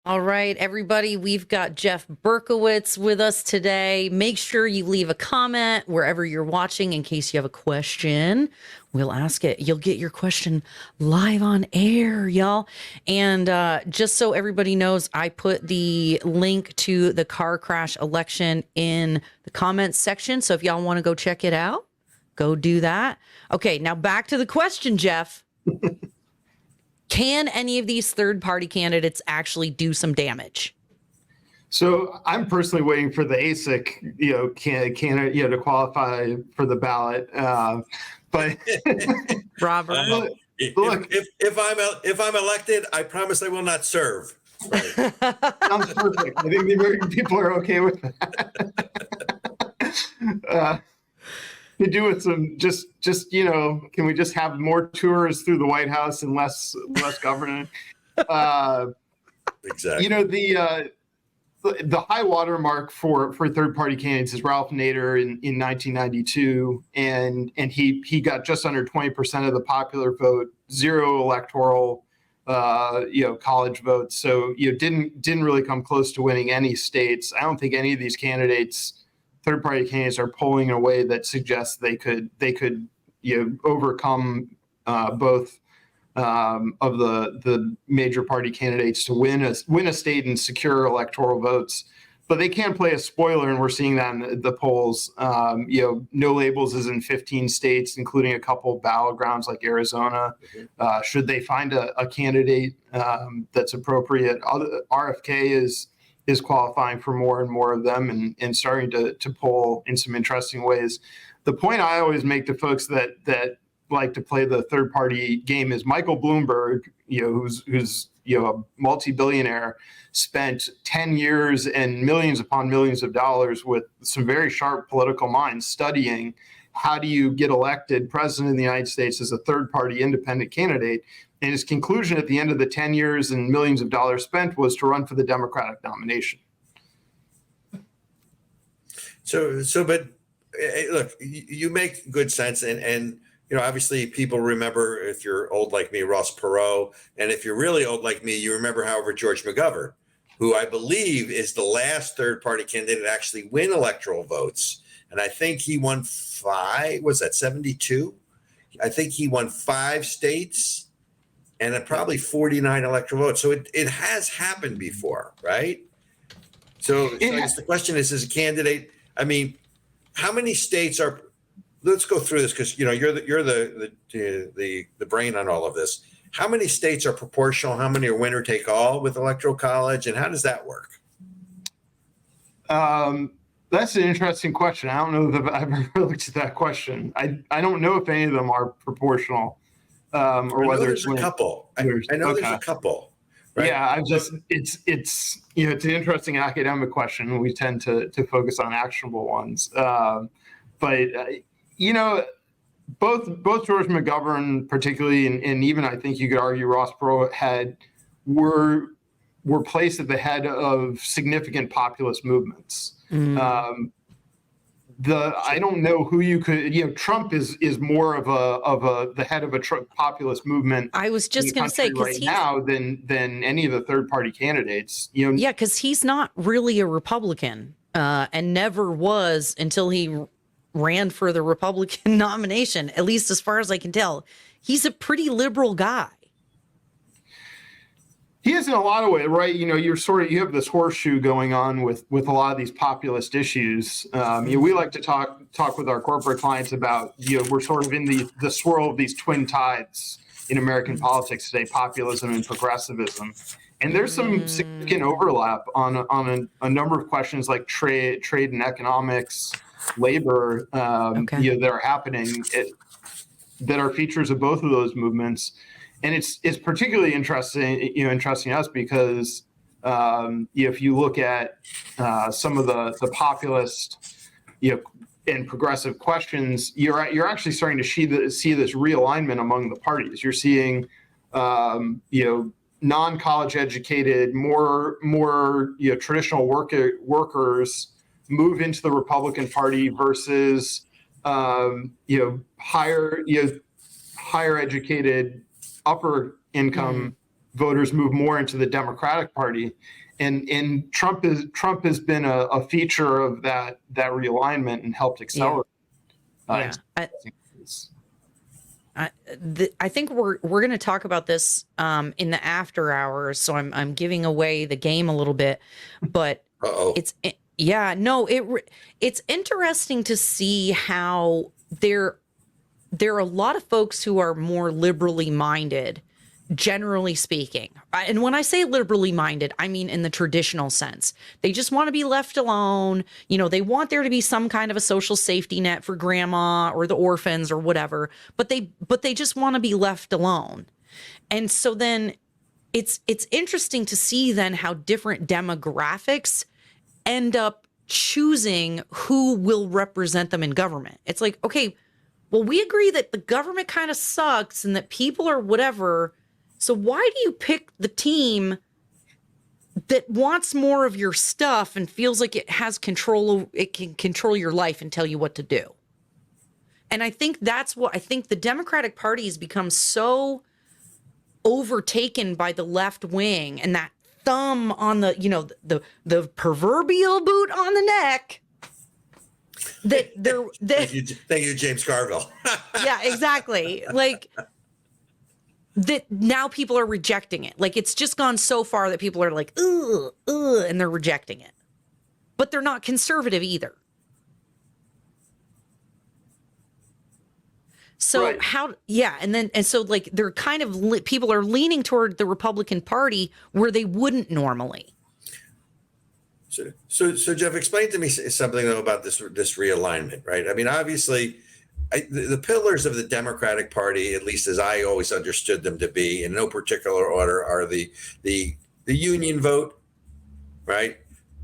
All right, everybody, we've got Jeff Berkowitz with us today. Make sure you leave a comment wherever you're watching in case you have a question. We'll ask it. You'll get your question live on air, y'all. And just so everybody knows, I put the link to the car crash election in the comments section. So if y'all want to go check it out, go do that. Okay, now back to the question, Jeff. Can any of these third-party candidates actually do some damage? So I'm personally waiting for the ASIC, candidate, to qualify for the ballot. But Robert, look, if I'm elected, I promise I will not serve. Right. Sounds perfect. I think the American people are okay with that. To do with some can we just have more tours through the White House and less government? Exactly. The high water mark for third party candidates is Ralph Nader in 1992, and he got just under 20% of the popular vote, 0 electoral college votes. So didn't really come close to winning any states. I don't think any of these candidates, third-party candidates, are polling in a way that suggests they could overcome both of the major party candidates to win a state and secure electoral votes. But they can play a spoiler, and we're seeing that in the polls. No labels is in 15 states, including a couple battlegrounds like Arizona. Should they find a candidate that's appropriate? RFK is qualifying for more and more of them and starting to poll in some interesting ways. The point I always make to folks that like to play the third party game is Michael Bloomberg, who's a multi-billionaire, spent 10 years and millions upon millions of dollars with some very sharp political minds studying how do you get elected president of the United States as a third party independent candidate. And his conclusion at the end of the 10 years and millions of dollars spent was to run for the Democratic nomination. But look, you make good sense. And obviously people remember, if you're old like me, Ross Perot. And if you're really old like me, you remember, however, George McGovern, who I believe is the last third party candidate to actually win electoral votes. And I think he won 72? I think he won 5 states. And probably 49 electoral votes. So it has happened before, right? So I guess the question is, as a candidate, I mean, how many states are? Let's go through this, because you're the brain on all of this. How many states are proportional? How many are winner take all with electoral college, and how does that work? That's an interesting question. I don't know that I've ever looked at that question. I don't know if any of them are proportional. Or whether there's a couple. I know there's a couple. Right? Yeah, it's an interesting academic question. We tend to focus on actionable ones, but both George McGovern, particularly, and even I think you could argue Ross Perot were placed at the head of significant populist movements. I don't know who you could. Trump is more of the head of a populist movement. I was just going to say, because right now than any of the third party candidates. Yeah, because he's not really a Republican, and never was until he ran for the Republican nomination. At least as far as I can tell, he's a pretty liberal guy. He is in a lot of ways, right? You have this horseshoe going on with a lot of these populist issues. We like to talk with our corporate clients about, we're sort of in the swirl of these twin tides in American politics today, populism and progressivism. And there's some significant overlap on a number of questions like trade and economics, labor, that are happening, that are features of both of those movements. And it's particularly interesting to us because if you look at some of the populist, and progressive questions, you're actually starting to see this realignment among the parties. You're seeing, non-college educated, more traditional workers move into the Republican Party versus higher educated, upper income voters move more into the Democratic Party. And Trump has been a feature of that realignment and helped accelerate. Yeah. I think we're going to talk about this in the after hours, so I'm giving away the game a little bit, but it's interesting to see how there are a lot of folks who are more liberally minded, generally speaking. And when I say liberally minded, I mean in the traditional sense. They just want to be left alone. They want there to be some kind of a social safety net for grandma or the orphans or whatever, but they just want to be left alone. And so then it's interesting to see then how different demographics end up choosing who will represent them in government. It's like, okay, well, we agree that the government kind of sucks and that people are whatever. So why do you pick the team that wants more of your stuff and feels like it has control, it can control your life and tell you what to do? And I think that's what I think the Democratic Party has become so overtaken by the left wing and that thumb on the proverbial boot on the neck that they're thank you, James Carville. Yeah, exactly. Like that now people are rejecting it. Like it's just gone so far that people are like, ugh, and they're rejecting it. But they're not conservative either. So right. And so like they're kind of people are leaning toward the Republican Party where they wouldn't normally. So Jeff, explain to me something though about this realignment, right? I mean, obviously, the pillars of the Democratic Party, at least as I always understood them to be, in no particular order, are the union vote, right?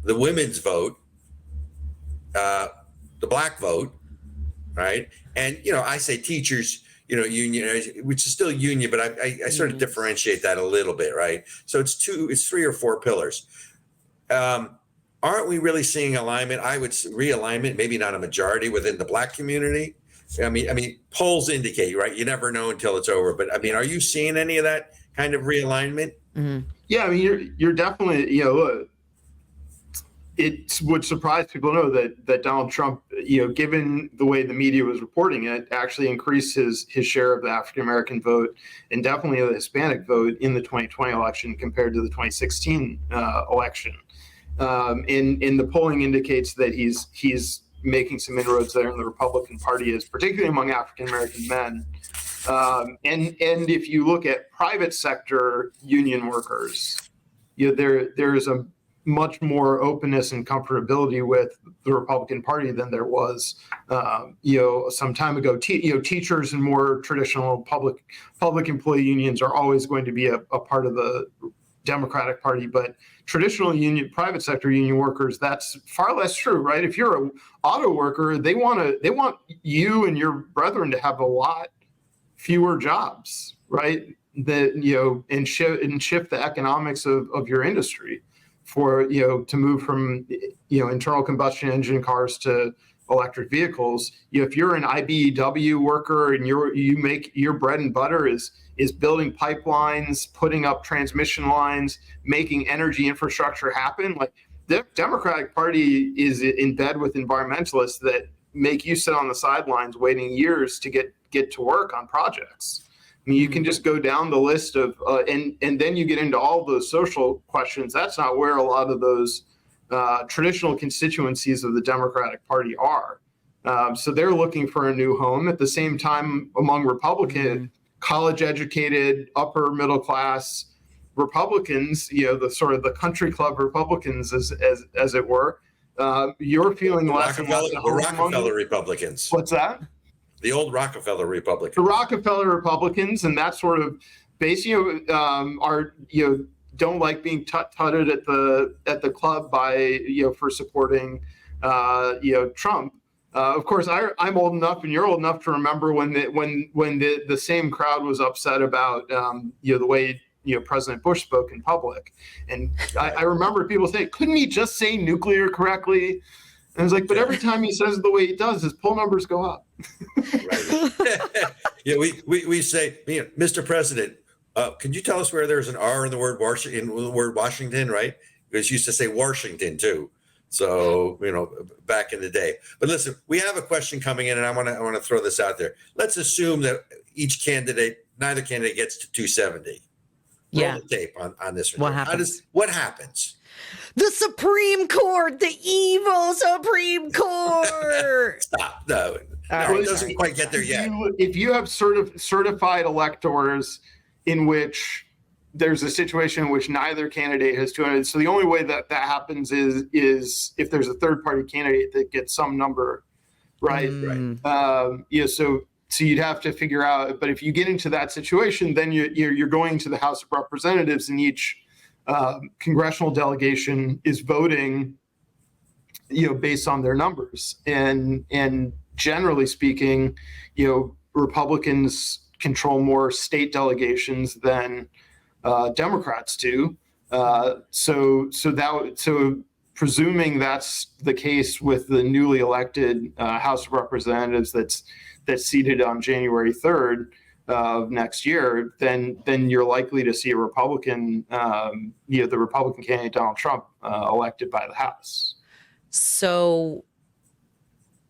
The women's vote, the black vote, right? And I say teachers, union, which is still union, but I sort of differentiate that a little bit, right? So it's 3 or 4 pillars. Aren't we really seeing alignment? I would realignment, maybe not a majority within the black community. I mean, polls indicate, right? You never know until it's over. But I mean, are you seeing any of that kind of realignment? Mm-hmm. Yeah, I mean, you're definitely, it would surprise people to know that Donald Trump, given the way the media was reporting it, actually increased his share of the African American vote and definitely the Hispanic vote in the 2020 election compared to the 2016 election. And the polling indicates that he's making some inroads there in the Republican Party, particularly among African American men. And if you look at private sector union workers, there is a much more openness and comfortability with the Republican Party than there was, some time ago. Teachers and more traditional public employee unions are always going to be a part of the Democratic Party, but traditional private sector union workers, that's far less true, right? If you're an auto worker, they want you and your brethren to have a lot fewer jobs, right? That and shift the economics of your industry for to move from internal combustion engine cars to electric vehicles. If you're an IBEW worker and you make your bread and butter is building pipelines, putting up transmission lines, making energy infrastructure happen. Like the Democratic Party is in bed with environmentalists that make you sit on the sidelines waiting years to get to work on projects. I mean, you can just go down the list of, and then you get into all those social questions. That's not where a lot of those traditional constituencies of the Democratic Party are. So they're looking for a new home. At the same time, among Republican, college-educated, upper middle class Republicans, the sort of the country club Republicans, as it were, you're feeling less and less. The Rockefeller Republicans. What's that? The old Rockefeller Republicans. The Rockefeller Republicans, and that sort of base, are don't like being tutted at the club by for supporting Trump. Of course, I'm old enough, and you're old enough to remember when the same crowd was upset about the way President Bush spoke in public, and I remember people saying, "Couldn't he just say nuclear correctly?" And I was like, but every time he says it the way he does, his poll numbers go up. Right. We say, Mr. President, Could you tell us where there's an R in the word Washington, right? Because you used to say Washington too. So, back in the day. But listen, we have a question coming in, and I want to throw this out there. Let's assume that neither candidate gets to 270. Yeah. Roll the tape on this one. What happens? What happens? The Supreme Court, the evil Supreme Court. Stop. No, right, it doesn't quite get there yet. If you have certified electors in which there's a situation in which neither candidate has 200. So the only way that happens is if there's a third party candidate that gets some number, right? Right. So you'd have to figure out. But if you get into that situation, then you're going to the House of Representatives, and each congressional delegation is voting, based on their numbers. And generally speaking, Republicans control more state delegations than Democrats do. So presuming that's the case with the newly elected House of Representatives that's seated on January 3rd of next year, then you're likely to see a Republican, the Republican candidate Donald Trump elected by the House. So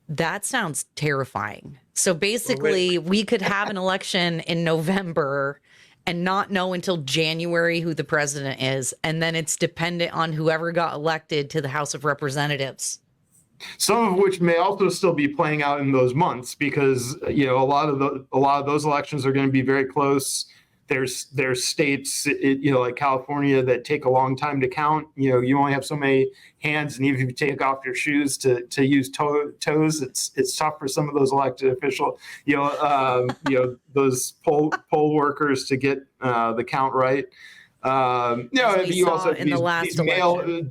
that sounds terrifying. So basically, we could have an election in November and not know until January who the president is. And then it's dependent on whoever got elected to the House of Representatives. Some of which may also still be playing out in those months, because a lot of those elections are going to be very close. There's states, like California, that take a long time to count. You only have so many hands, and even if you take off your shoes to use toes, it's tough for some of those elected officials. Those poll workers to get the count right. You also have in the last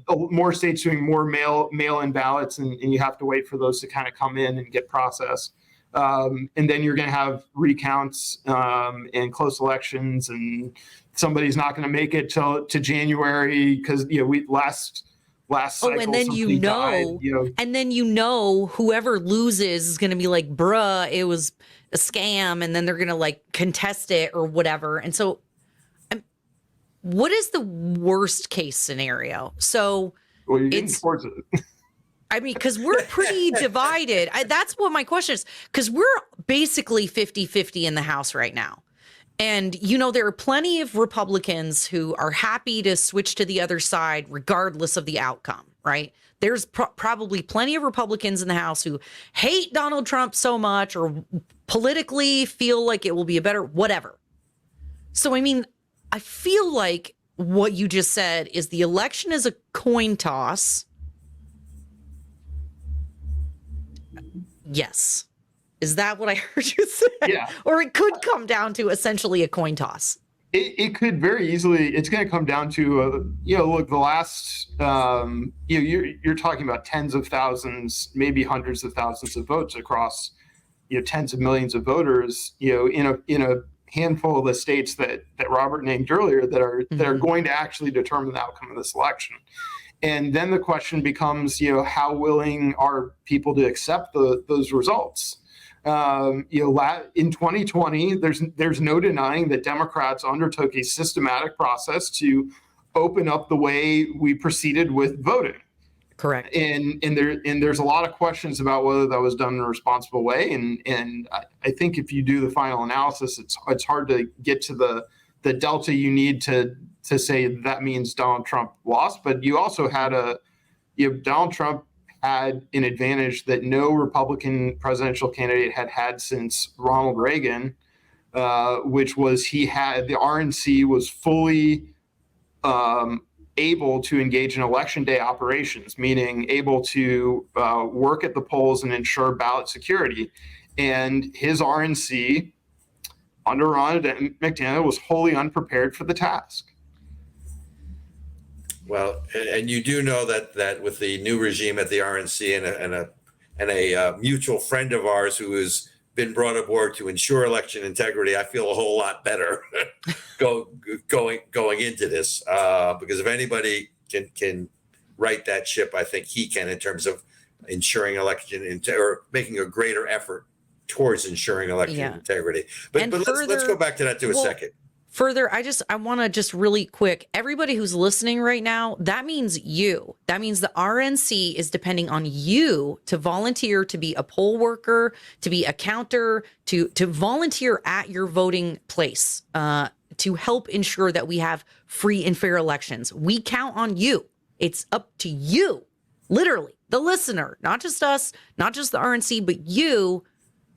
more states doing more mail-in ballots, and you have to wait for those to kind of come in and get processed. And then you're going to have recounts and close elections, and somebody's not going to make it to January because we last cycle. And then and then whoever loses is going to be like, bruh, it was a scam, and then they're going to contest it or whatever. And so, what is the worst case scenario? So you're getting towards it. I mean, because we're pretty divided. That's what my question is, because we're basically 50-50 in the House right now. And, there are plenty of Republicans who are happy to switch to the other side regardless of the outcome, right? There's probably plenty of Republicans in the House who hate Donald Trump so much or politically feel like it will be a better whatever. So, I mean, I feel like what you just said is the election is a coin toss. Yes. Is that what I heard you say? Yeah. Or it could come down to essentially a coin toss. It could very easily. It's going to come down to, look, the last, you're talking about tens of thousands, maybe hundreds of thousands of votes across, tens of millions of voters, in a handful of the states that Robert named earlier that are going to actually determine the outcome of this election. And then the question becomes, how willing are people to accept those results? In 2020, there's no denying that Democrats undertook a systematic process to open up the way we proceeded with voting. Correct. And there's a lot of questions about whether that was done in a responsible way. And I think if you do the final analysis, it's hard to get to the delta you need to say that means Donald Trump lost. But you also had Donald Trump had an advantage that no Republican presidential candidate had since Ronald Reagan, which was the RNC was fully able to engage in election day operations, meaning able to work at the polls and ensure ballot security. And his RNC under Ron McDaniel was wholly unprepared for the task. Well, and you do know that with the new regime at the RNC and a mutual friend of ours who has been brought aboard to ensure election integrity, I feel a whole lot better going into this because if anybody can right that ship, I think he can in terms of ensuring election or making a greater effort towards ensuring election integrity. But let's go back to that a second. further, I want to just really quick, everybody who's listening right now, that means you. That means the RNC is depending on you to volunteer to be a poll worker, to be a counter, to volunteer at your voting place, to help ensure that we have free and fair elections. We count on you. It's up to you, literally, the listener, not just us, not just the RNC, but you,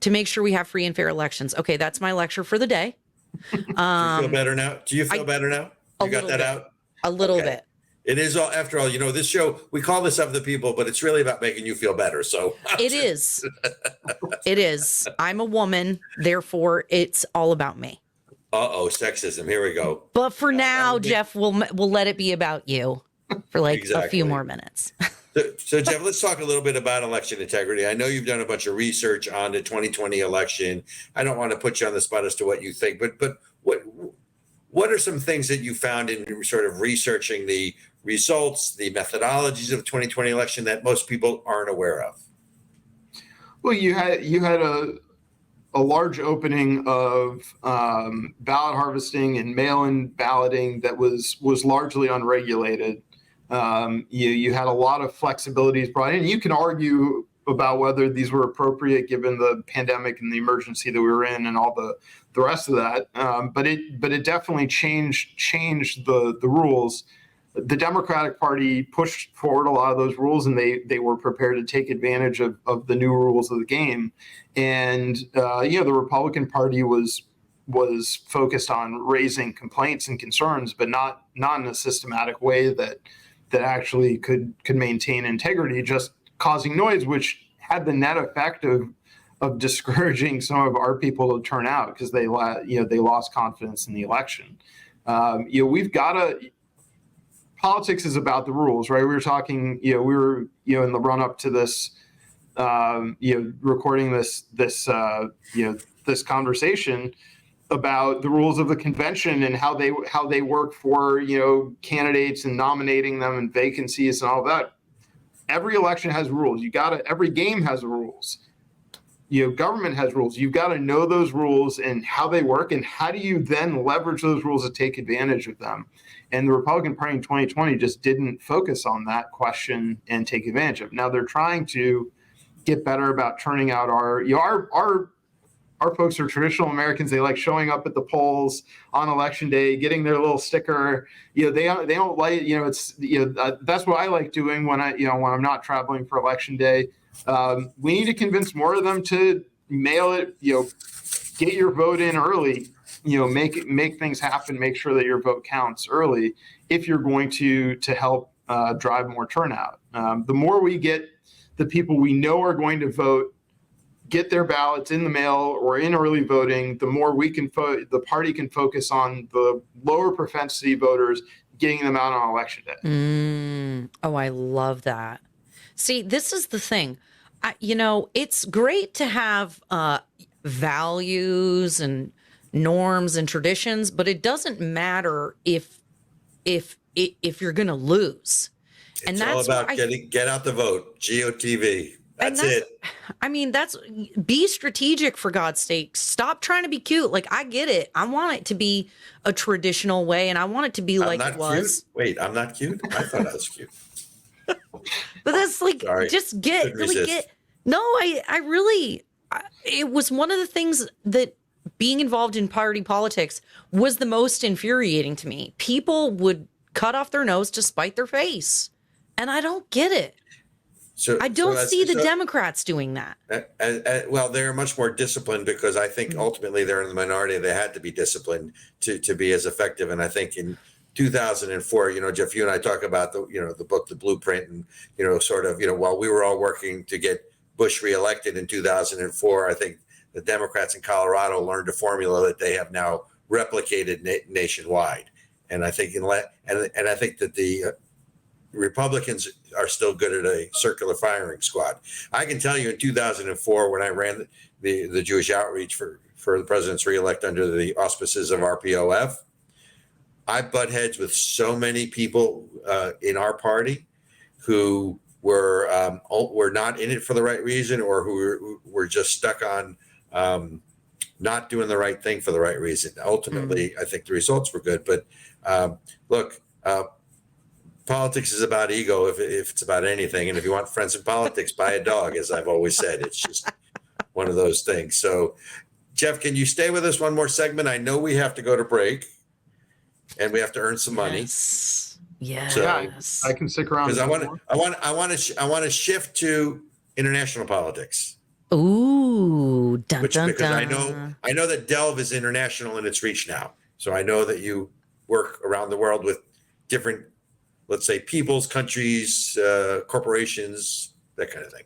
to make sure we have free and fair elections. Okay, that's my lecture for the day. Do you feel better now? Do you feel better now? You got that out? A little bit. It is all, after all, this show, we call this Of the People, but it's really about making you feel better. So it is. It is. I'm a woman, therefore it's all about me. Sexism. Here we go. But for now, Jeff, we'll let it be about you for like a few more minutes. So Jeff, let's talk a little bit about election integrity. I know you've done a bunch of research on the 2020 election. I don't want to put you on the spot as to what you think, but what are some things that you found in sort of researching the results, the methodologies of the 2020 election that most people aren't aware of? Well, you had a large opening of ballot harvesting and mail-in balloting that was largely unregulated. You had a lot of flexibilities brought in. You can argue about whether these were appropriate given the pandemic and the emergency that we were in and all the rest of that. But it definitely changed the rules. The Democratic Party pushed forward a lot of those rules, and they were prepared to take advantage of the new rules of the game. And the Republican Party was focused on raising complaints and concerns, but not in a systematic way that actually could maintain integrity, just causing noise, which had the net effect of discouraging some of our people to turn out because they lost confidence in the election. We've got to. Politics is about the rules, right? We were talking. We were in the run up to this, recording this conversation about the rules of the convention and how they work for candidates and nominating them and vacancies and all that. Every election has rules. Every game has rules. Government has rules. You've got to know those rules and how they work, and how do you then leverage those rules to take advantage of them? And the Republican Party in 2020 just didn't focus on that question and take advantage of it. Now they're trying to get better about turning out our folks are traditional Americans. They like showing up at the polls on election day, getting their little sticker. They don't like, that's what I like doing when I'm not traveling for election day. We need to convince more of them to mail it, get your vote in early, make things happen, make sure that your vote counts early if you're going to help drive more turnout. The more we get the people we know are going to vote, get their ballots in the mail or in early voting, the more the party can focus on the lower propensity voters, getting them out on election day. Oh, I love that. See, this is the thing. It's great to have values and norms and traditions, but it doesn't matter if you're going to lose. It's all about get out the vote. GOTV. That's it. Be strategic, for God's sake. Stop trying to be cute. Like, I get it. I want it to be a traditional way, and I want it to be like it was. Cute? Wait, I'm not cute? I thought I was cute. But that's like, just get. No, I really, it was one of the things that being involved in party politics was the most infuriating to me. People would cut off their nose to spite their face. And I don't get it. I don't see the Democrats doing that. Well, they're much more disciplined because I think ultimately they're in the minority. They had to be disciplined to be as effective. And I think in 2004, Jeff, you and I talk about the book, The Blueprint, and while we were all working to get Bush reelected in 2004, I think the Democrats in Colorado learned a formula that they have now replicated nationwide. And I think I think that the Republicans are still good at a circular firing squad. I can tell you in 2004, when I ran the Jewish outreach for the president's reelect under the auspices of RPOF, I butt heads with so many people in our party who were not in it for the right reason, or who were just stuck on not doing the right thing for the right reason. Ultimately, I think the results were good. But look, politics is about ego if it's about anything. And if you want friends in politics, buy a dog, as I've always said. It's just one of those things. So, Jeff, can you stay with us one more segment? I know we have to go to break and we have to earn some money. Yes. I can stick around. Because I want to shift to international politics. Ooh, dun, Which, dun, because dun. I know that Delve is international in its reach now. So I know that you work around the world with different, let's say, peoples, countries, corporations, that kind of thing.